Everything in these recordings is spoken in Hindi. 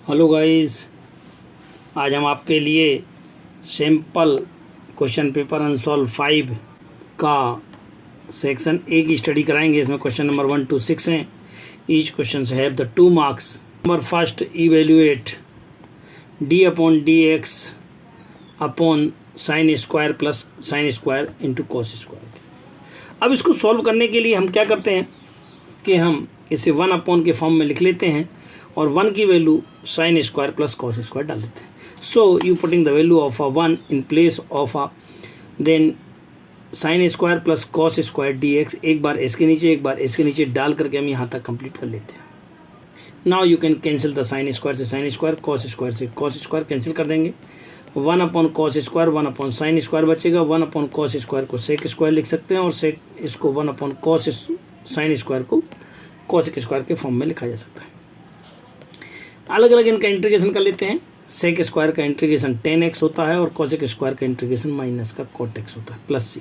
हेलो गाइस, आज हम आपके लिए सैम्पल क्वेश्चन पेपर अनसॉल्व 5 का सेक्शन ए की स्टडी कराएंगे। इसमें क्वेश्चन नंबर 1 to 6 हैं। Each question have the 2 marks. Number first, evaluate D upon D x upon sine square plus sine square into cos square. अब इसको सॉल्व करने के लिए हम क्या करते हैं कि हम इसे 1 अपॉन के फॉर्म में लिख लेते हैं और 1 की value sine square plus cos square डाल देते हैं। So you putting the value of a 1 in place of a then sine square plus cos square D X, एक बार इसके नीचे एक बार इसके नीचे डाल करके हम यहाँ तक कंप्लीट कर लेते हैं। Now you can cancel the sine square से साइन स्क्वायर, कॉस स्क्वायर से कॉस स्क्वायर कैंसिल कर देंगे। 1 upon cos square 1 upon sine square बचेगा। 1 अपॉन कॉस स्क्वायर को सेक स्क्वायर लिख सकते हैं और सेक इसको 1 अपॉन कॉस साइन स्क्वायर को कॉसेक स्क्वायर के फॉर्म में लिखा जा सकता है। अलग अलग इनका इंटीग्रेशन कर लेते हैं। सेक स्क्वायर का इंटीग्रेशन 10x होता है और कॉसेक स्क्वायर का इंटीग्रेशन माइनस का cot x होता है प्लस सी।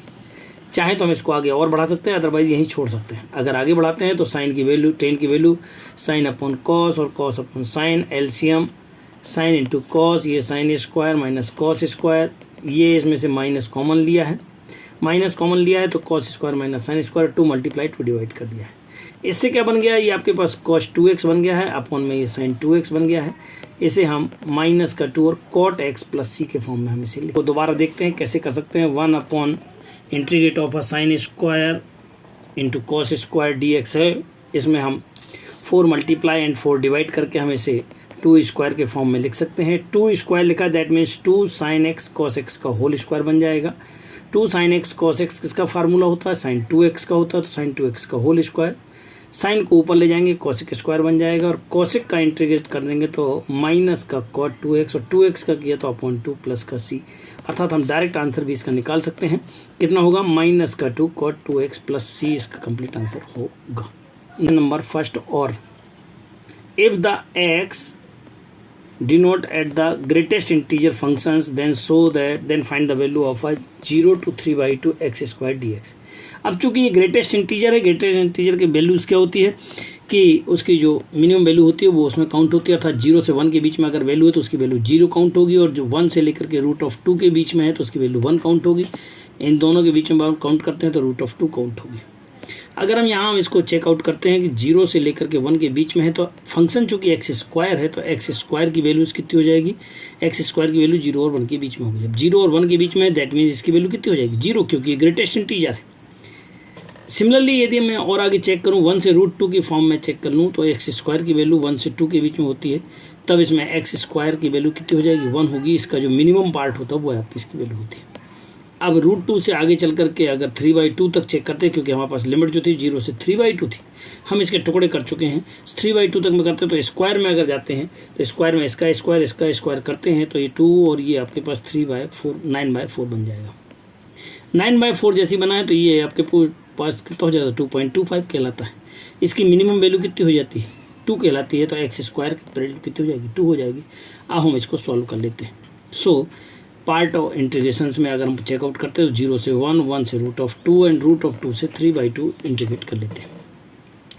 चाहे तो हम इसको आगे और बढ़ा सकते हैं, अदरवाइज यहीं छोड़ सकते हैं। अगर आगे बढ़ाते हैं तो साइन की वैल्यू 10 की वैल्यू साइन अपॉन कॉस और cos upon sine, LCM sine into cos, ये sine square minus cos square, ये इसमें से माइनस कॉमन लिया है, माइनस कॉमन लिया है तो cos square minus sine square 2 multiply 2 divide कर दिया है। इससे क्या बन गया, ये आपके पास cos 2x बन गया है, अपॉन में ये sin 2x बन गया है। इसे हम माइनस का 2 और cot x प्लस सी के फॉर्म में हम इसे तो दोबारा देखते हैं कैसे कर सकते हैं। 1 upon integrate of a sine square into cos square D x है। इसमें हम 4 मल्टीप्लाई एंड 4 डिवाइड करके हम इसे 2 स्क्वायर के फॉर्म में लिख सकते हैं। 2 स्क्वायर लिखा, that means 2 sin x cos x का होल स्क्वायर बन जाएगा। 2 sin x cos x किसका फार्मूला होता है, sin 2x का होता है, तो sin 2x का होल स्क्वायर। साइन को ऊपर ले जाएंगे, कॉसेक स्क्वायर बन जाएगा और कॉसेक का इंटीग्रेट कर देंगे तो माइनस का cot 2x और 2x का किया तो अपॉन 2 प्लस का c, अर्थात हम डायरेक्ट आंसर भी इसका निकाल सकते हैं। कितना होगा, माइनस का 2 cot 2x प्लस c इसका कंप्लीट आंसर होगा। नंबर फर्स्ट, और if the x denote at the greatest integer functions then find the value of a 0 to 3/2 x square dx। अब चूंकि ये ग्रेटेस्ट इंटीजर है, ग्रेटेस्ट इंटीजर की वैल्यूज़ क्या होती है कि उसकी जो मिनिमम वैल्यू होती है वो उसमें काउंट होती है, अर्थात 0 से 1 के बीच में अगर वैल्यू है तो उसकी वैल्यू 0 काउंट होगी, और जो 1 से लेकर के √2 के बीच में है तो उसकी वैल्यू 1 काउंट होगी। इन दोनों के बीच में काउंट करते हैं तो √2 काउंट होगी। अगर हम यहाँ इसको चेकआउट करते हैं कि 0 से लेकर के 1 के बीच में है तो फंक्शन चूंकि एक्स स्क्वायर है तो एक्स स्क्वायर की वैल्यूज़ कितनी हो जाएगी, एक्स स्क्वायर की वैल्यू 0 और 1 के बीच में होगी। जब 0 और 1 के बीच में है दैट मीन्स इसकी वैल्यू कितनी हो जाएगी, 0, क्योंकि ये ग्रेटेस्ट इंटीजर है। सिमिलरली यदि मैं और आगे चेक करूँ, 1 से √2 की फॉर्म में चेक कर लूँ तो एक्स स्क्वायर की वैल्यू 1 से 2 के बीच में होती है, तब इसमें एक्स स्क्वायर की वैल्यू कितनी हो जाएगी, 1 होगी। इसका जो मिनिमम पार्ट होता है वो आपकी इसकी वैल्यू होती है। अब √2 से आगे चल करके अगर 3/2 तक चेक करते हैं, क्योंकि हमारे पास लिमिट जो थी 0 से 3/2 थी, हम इसके टुकड़े कर चुके हैं। 3/2 तक में करते हैं तो स्क्वायर में अगर जाते हैं तो स्क्वायर में इसका स्क्वायर करते हैं तो ये 2 और ये आपके पास 3/4 9/4 बन जाएगा। 9/4 जैसी बना है तो ये आपके पास कितना हो जाएगा, 2.25 कहलाता है। इसकी मिनिमम वैल्यू कितनी हो जाती है, 2 कहलाती है, तो एक्स स्क्वायर की वैल्यू कितनी हो जाएगी, 2 हो जाएगी। अब हम इसको सॉल्व कर लेते हैं। सो पार्ट ऑफ इंटीग्रेशंस में अगर हम चेकआउट करते हैं तो 0 से 1, 1 से √2 एंड √2 से 3/2 इंटीग्रेट कर लेते हैं।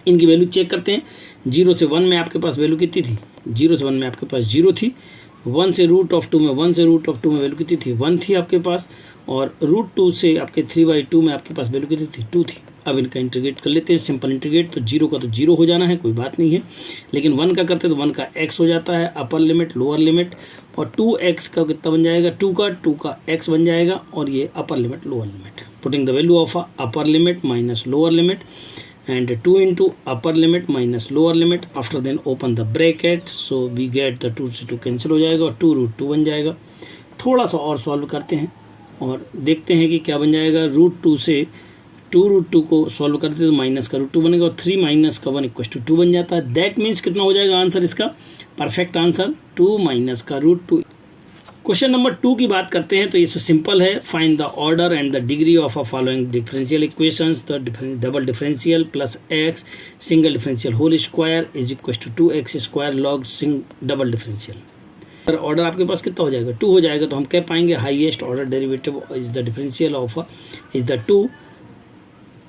इनकी वैल्यू चेक करते हैं। 0 से 1 में आपके पास वैल्यू कितनी थी, 0 से 1 में आपके पास 0 थी। 1 से √2 में वैल्यू कितनी थी, 1 थी आपके पास, और √2 से आपके 3/2 में आपके पास वैल्यू कितनी थी, 2 थी। अब इनका इंटीग्रेट कर लेते हैं, सिंपल इंटीग्रेट। तो 0 का तो 0 हो जाना है, कोई बात नहीं है, लेकिन 1 का करते हैं तो 1 का x हो जाता है, अपर लिमिट लोअर लिमिट, और 2x का कितना बन जाएगा, 2 का x बन जाएगा, और ये upper limit lower limit. Putting the value of upper limit minus lower limit and 2 into upper limit minus lower limit, after then open the bracket, so we get the 2 से 2 कैंसिल हो जाएगा और 2√2 बन जाएगा। थोड़ा सा और सॉल्व करते हैं और देखते हैं कि क्या बन जाएगा। √2 से 2√2 को सॉल्व करते हैं तो माइनस का √2 बनेगा और 3 माइनस का 1 = 2 बन जाता है। दैट मीन्स कितना हो जाएगा आंसर इसका, परफेक्ट आंसर 2 माइनस का √2। क्वेश्चन नंबर 2 की बात करते हैं तो ये सिंपल है। Find the order and the degree of a following differential equations, the double differential plus x single differential whole square is equal to 2x square log double differential. Order आपके पास कितना हो जाएगा, 2 हो जाएगा, तो हम कह पाएंगे highest order derivative is the differential of is the 2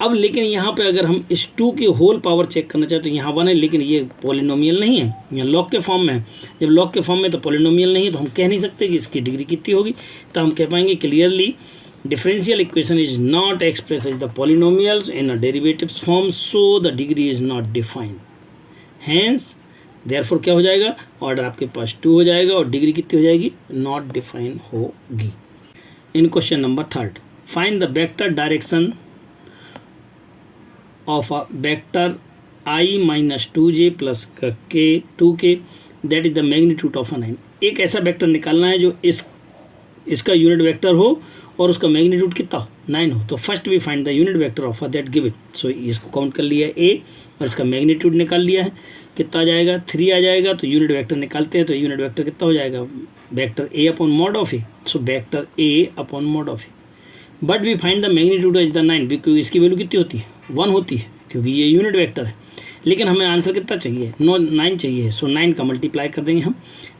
अब लेकिन यहाँ पे अगर हम इस 2 की होल पावर चेक करना चाहें तो यहाँ 1 है, लेकिन ये पॉलिनोमियल नहीं है, यहाँ लॉग के फॉर्म में है। जब लॉग के फॉर्म में तो पॉलिनोमियल नहीं है, तो हम कह नहीं सकते कि इसकी डिग्री कितनी होगी। तो हम कह पाएंगे clearly differential equation is not expressed as the polynomials in a derivatives form, so the degree is not defined. Hence therefore क्या हो जाएगा, ऑर्डर आपके पास 2 हो जाएगा और डिग्री कितनी हो जाएगी, नॉट डिफाइन होगी। In question number 3, find the vector direction of a vector I minus 2j plus k 2k that is the magnitude of a 9। एक ऐसा वेक्टर निकालना है जो इसका यूनिट वेक्टर हो और उसका मैग्नीट्यूड कितना हो, 9 हो। तो first we find the unit vector of that given. So इसको काउंट कर लिया ए और इसका मैग्नीट्यूड निकाल लिया है, कितना आ जाएगा, 3 आ जाएगा। तो यूनिट वेक्टर निकालते हैं, तो यूनिट वेक्टर कितना हो जाएगा, vector A upon mod of A. So vector A upon mod of A, but we find the magnitude is the 9 क्योंकि इसकी वैल्यू कितनी होती है, 1 होती है, क्योंकि ये यूनिट वेक्टर है। लेकिन हमें आंसर कितना चाहिए, 9 चाहिए। सो 9 का मल्टीप्लाई कर देंगे हम।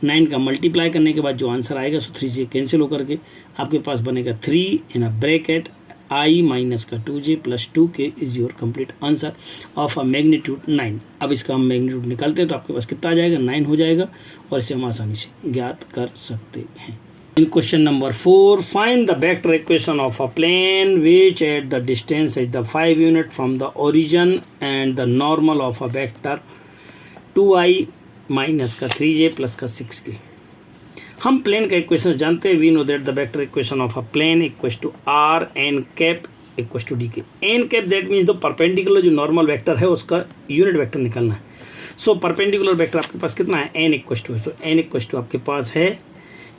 9 का मल्टीप्लाई करने के बाद जो आंसर आएगा सो 3 से कैंसिल होकर के आपके पास बनेगा 3 इन अ ब्रैकेट I माइनस का 2j plus 2k is your complete answer of a magnitude 9। अब इसका हम मैग्नीट्यूड निकालते हैं तो आपके पास कितना आ जाएगा, 9 हो जाएगा और इसे हम आसानी से ज्ञात कर सकते हैं। In question number 4, find the vector equation of a plane which at the distance is the 5 unit from the origin and the normal of a vector 2i minus का 3j plus का 6k। हम प्लेन का इक्वेशन जानते हैं। We know that the vector equation of a plane equals to r n cap equals to dk। n cap that means the perpendicular जो नॉर्मल वेक्टर है उसका यूनिट वेक्टर निकालना है। सो परपेंडिकुलर वेक्टर आपके पास कितना है, n equals to. So n equals to आपके पास है,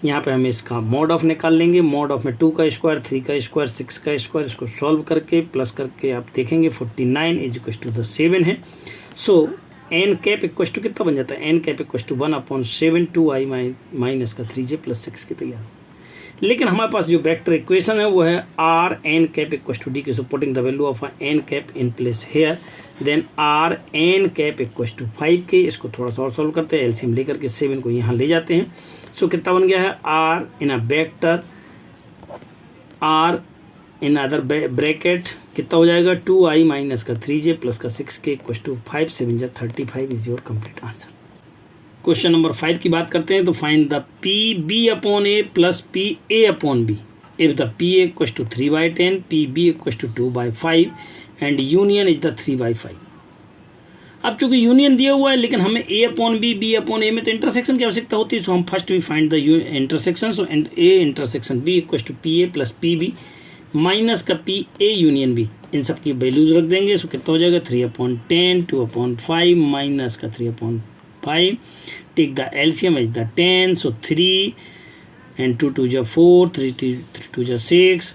यहाँ पे हम इसका मॉड ऑफ निकाल लेंगे। मॉड ऑफ में 2 का स्क्वायर, 3 का स्क्वायर, 6 का स्क्वायर, इसको सॉल्व करके प्लस करके आप देखेंगे 49 इज इक्वल टू द 7 है। So N cap equal to कितना बन जाता है, N cap equal to 1/7 2i minus का 3j प्लस 6 के तैयार। लेकिन हमारे पास जो वेक्टर इक्वेशन है वो है r n cap equal to D K. So putting the value of n cap in place here, then r n cap equal to 5 K. इसको थोड़ा सा और सॉल्व करते हैं, एलसीएम लेकर के 7 को यहाँ ले जाते हैं। सो कितना बन गया है, r in a vector r in other bracket कितना हो जाएगा, 2i माइनस का 3j प्लस का 6k equal to 5 7 35 is your complete answer. Question number 5 की बात करते हैं। तो find the P B upon A plus P A upon B if the P A equal to 3/10 P B equal to 2/5 and union is the 3/5। अब चूंकि यूनियन दिया हुआ है लेकिन हमें A upon B upon A में तो इंटरसेक्शन की आवश्यकता होती है। सो हम first we find the intersection. So A intersection B equal to P A plus P B minus का पी ए यूनियन बी, इन सब की वैल्यूज रख देंगे। सो कितना हो जाएगा, 3/10 2/5 माइनस का 3/5। Take the LCM is the 10। So 3 and 2 2 जा 4, 3 2 जा 6,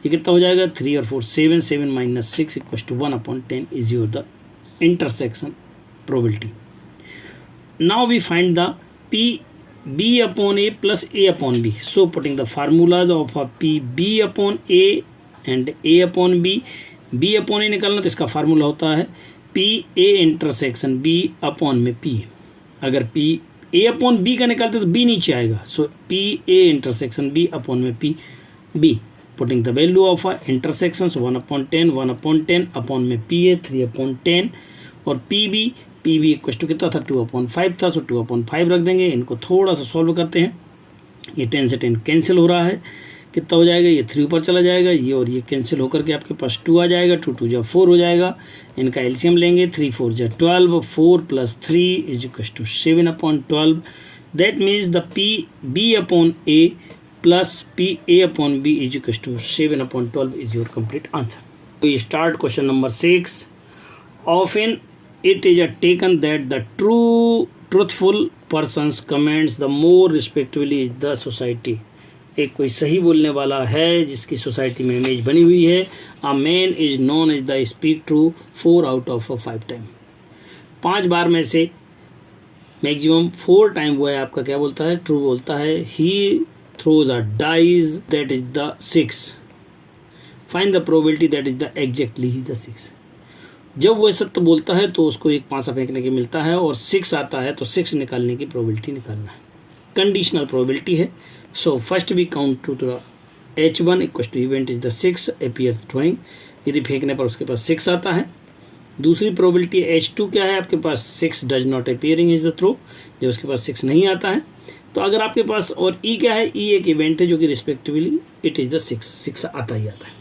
ये कितना हो जाएगा, 3 और 4 7 7 minus 6 equal to 1/10 is your the intersection probability. Now we find the P B upon A plus A upon B. So putting the formulas of a P B upon A and A upon B, B upon A निकालना तो इसका फार्मूला होता है P A intersection B upon में P। अगर P A upon B का निकालते तो B नीचे आएगा। So P A intersection B upon में P B। Putting the value of a intersections 1/10 1/10 upon में P A 3/10 और पी बी इक्वल टू कितना था, 2/5 था। सो 2/5 रख देंगे। इनको थोड़ा सा सॉल्व करते हैं। ये 10 से 10 कैंसिल हो रहा है, कितना हो जाएगा, ये 3 ऊपर चला जाएगा, ये और ये कैंसिल होकर के आपके पास 2 आ जाएगा। 2 2 जा 4 हो जाएगा। इनका एलसीएम लेंगे, 3 4 जा 12, 4 plus 3 is equal to 7/12। That means the P B upon A plus P A upon B is equal to 7/12 is your complete answer. तो ये start question number 6। Often it is taken that the truthful persons comments the more respectively is the society। एक कोई सही बोलने वाला है जिसकी सोसाइटी में इमेज बनी हुई है। A man is known as the speak true 4 out of 5 time. 5 बार में से मैक्सिमम 4 टाइम वो है आपका क्या बोलता है, ट्रू बोलता है। He throws a dice that is the 6। Find the probability that is the exactly the 6। जब वो सत्य बोलता है तो उसको एक पासा फेंकने के मिलता है और 6 आता है तो 6 निकालने की प्रोबेबिलिटी निकालना है। कंडीशनल प्रोबेबिलिटी है। So first we count to the H1 equal to event is the 6 appear throwing यदि फेंकने पर उसके पास 6 आता है। दूसरी प्रोबेबिलिटी H2 क्या है, आपके पास 6 does not appearing is the throw, जब उसके पास 6 नहीं आता है। तो अगर आपके पास, और E क्या है, E एक इवेंट है जो कि रिस्पेक्टिवली इट इज द 6 आता ही आता है।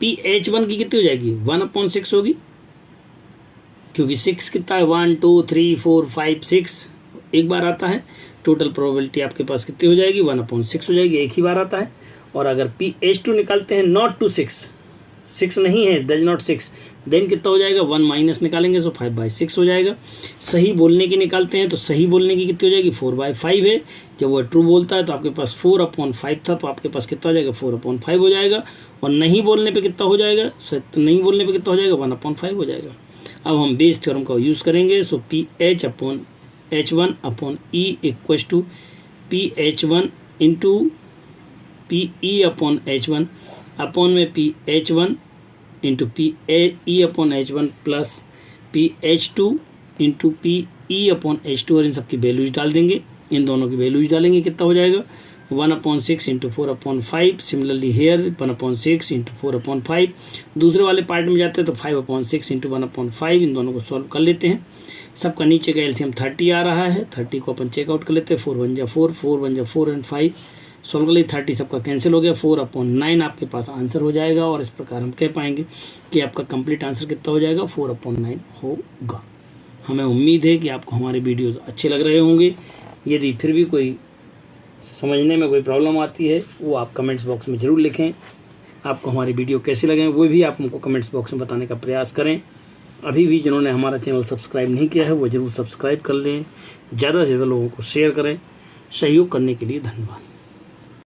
PH1 की कितनी हो जाएगी, 1/6 होगी, क्योंकि 6 कितना है, 1 2 3 4 5 6 एक बार आता है। टोटल प्रोबेबिलिटी आपके पास कितनी हो जाएगी, 1/6 हो जाएगी, एक ही बार आता है। और अगर PH2 निकालते हैं नॉट टू 6 नहीं है, डज नॉट 6, देन कितना हो जाएगा, 1 माइनस निकालेंगे तो 5/6 हो जाएगा। सही बोलने की निकालते हैं तो सही बोलने की कितनी हो जाएगी, 4/5 है। जब वो ट्रू बोलता है तो आपके पास 4/5 था, तो आपके पास कितना हो जाएगा, 4/5 हो जाएगा। और नहीं बोलने पे कितना हो जाएगा, नहीं बोलने पे कितना हो जाएगा, 1/5 हो जाएगा। अब हम बेस थ्योरम का यूज़ करेंगे। So PH/H1/E equals to PH1 into PE/H1 upon में PH1 into PE/H1 plus PH2 into PE/H2, और इन सब की वैल्यूज डाल देंगे, इन दोनों की वैल्यूज डालेंगे, कितना हो जाएगा, 1/6 इंटू 4/5। Similarly here 1/6 into 4/5। दूसरे वाले पार्ट में जाते हैं तो 5/6 इंटू 1/5। इन दोनों को सॉल्व कर लेते हैं। सबका नीचे का एलसीएम 30 आ रहा है, 30 को अपन चेकआउट कर लेते हैं। 4 1 जा 4, 4 1 जा 4 एंड 5 सॉल्व कर लिए, 30 सबका कैंसिल हो गया, 4/9 आपके पास आंसर हो जाएगा। और इस प्रकार हम कह पाएंगे कि आपका कंप्लीट आंसर कितना हो जाएगा, 4/9 होगा। हमें उम्मीद है कि आपको हमारे वीडियोस अच्छे लग रहे होंगे। यदि फिर भी कोई समझने में कोई प्रॉब्लम आती है वो आप कमेंट्स बॉक्स में ज़रूर लिखें। आपको हमारी वीडियो कैसी लगे वो भी आप हमको कमेंट्स बॉक्स में बताने का प्रयास करें। अभी भी जिन्होंने हमारा चैनल सब्सक्राइब नहीं किया है वो ज़रूर सब्सक्राइब कर लें। ज़्यादा से ज़्यादा लोगों को शेयर करें। सहयोग करने के लिए धन्यवाद।